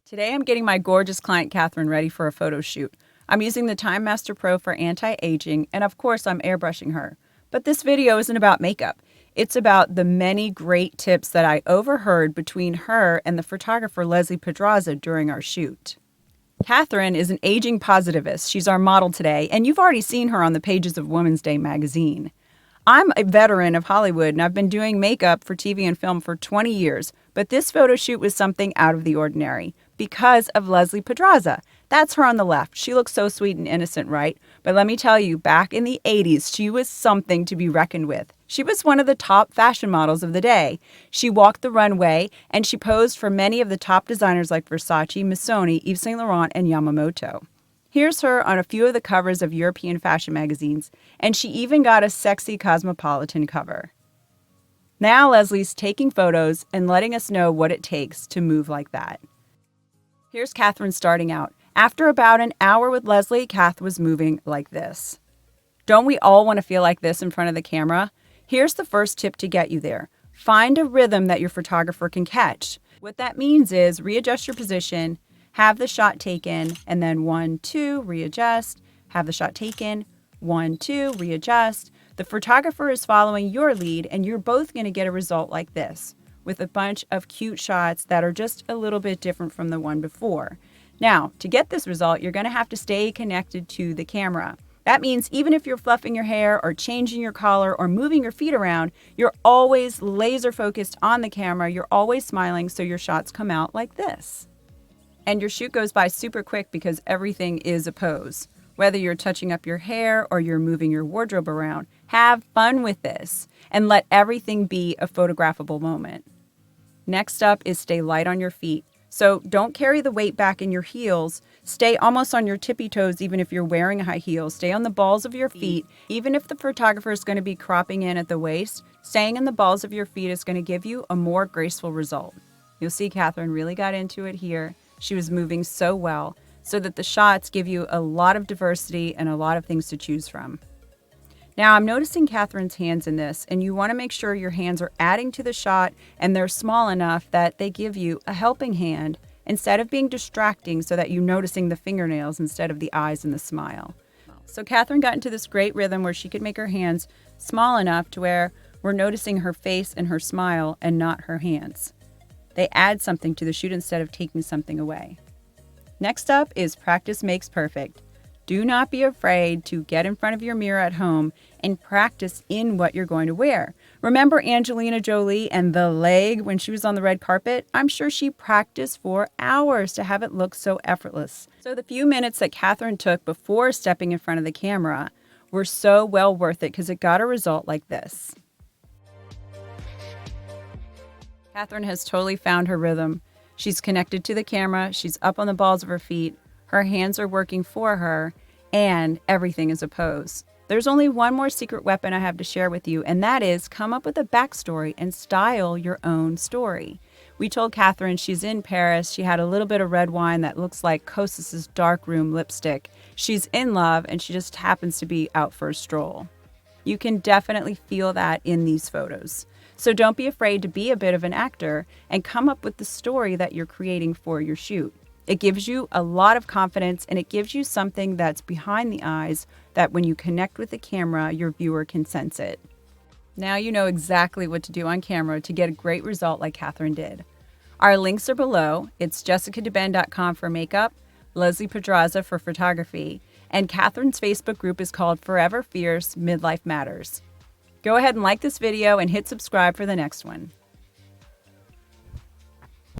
Today I'm getting my gorgeous client Catherine ready for a photo shoot. I'm using the Time Master Pro for anti-aging, and of course I'm airbrushing her. But this video isn't about makeup. It's about the many great tips that I overheard between her and the photographer Leslie Pedraza during our shoot. Catherine is an aging positivist. She's our model today, and you've already seen her on the pages of Women's Day magazine. I'm a veteran of Hollywood, and I've been doing makeup for TV and film for 20 years, but this photo shoot was something out of the ordinary because of Leslie Pedraza. That's her on the left. She looks so sweet and innocent, right? But let me tell you, back in the 80s, she was something to be reckoned with. She was one of the top fashion models of the day. She walked the runway, and she posed for many of the top designers like Versace, Missoni, Yves Saint Laurent, and Yamamoto. Here's her on a few of the covers of European fashion magazines, and she even got a sexy Cosmopolitan cover. Now Leslie's taking photos and letting us know what it takes to move like that. Here's Catherine starting out. After about an hour with Leslie, Kath was moving like this. Don't we all want to feel like this in front of the camera? Here's the first tip to get you there. Find a rhythm that your photographer can catch. What that means is readjust your position, have the shot taken, and then 1, 2, readjust, have the shot taken, 1, 2, readjust. The photographer is following your lead, and you're both going to get a result like this, with a bunch of cute shots that are just a little bit different from the one before. Now, to get this result, you're going to have to stay connected to the camera. That means even if you're fluffing your hair or changing your collar or moving your feet around, you're always laser focused on the camera. You're always smiling, so your shots come out like this. And your shoot goes by super quick because everything is a pose. Whether you're touching up your hair or you're moving your wardrobe around, have fun with this and let everything be a photographable moment. Next up is stay light on your feet. So don't carry the weight back in your heels. Stay almost on your tippy toes even if you're wearing high heels. Stay on the balls of your feet. Even if the photographer is going to be cropping in at the waist, staying in the balls of your feet is going to give you a more graceful result. You'll see Catherine really got into it here. She was moving so well so that the shots give you a lot of diversity and a lot of things to choose from. Now I'm noticing Catherine's hands in this, and you want to make sure your hands are adding to the shot and they're small enough that they give you a helping hand instead of being distracting so that you're noticing the fingernails instead of the eyes and the smile. So Catherine got into this great rhythm where she could make her hands small enough to where we're noticing her face and her smile and not her hands. They add something to the shoot instead of taking something away. Next up is practice makes perfect. Do not be afraid to get in front of your mirror at home and practice in what you're going to wear. Remember Angelina Jolie and the leg when she was on the red carpet? I'm sure she practiced for hours to have it look so effortless. So the few minutes that Catherine took before stepping in front of the camera were so well worth it because it got a result like this. Catherine has totally found her rhythm. She's connected to the camera, she's up on the balls of her feet, her hands are working for her, and everything is a pose. There's only one more secret weapon I have to share with you, and that is come up with a backstory and style your own story. We told Catherine she's in Paris, she had a little bit of red wine that looks like Kosas's darkroom lipstick. She's in love, and she just happens to be out for a stroll. You can definitely feel that in these photos. So don't be afraid to be a bit of an actor and come up with the story that you're creating for your shoot. It gives you a lot of confidence, and it gives you something that's behind the eyes that when you connect with the camera, your viewer can sense it. Now you know exactly what to do on camera to get a great result like Catherine did. Our links are below. It's jessicadeben.com for makeup, Leslie Pedraza for photography, and Catherine's Facebook group is called Forever Fierce Midlife Matters. Go ahead and like this video and hit subscribe for the next one.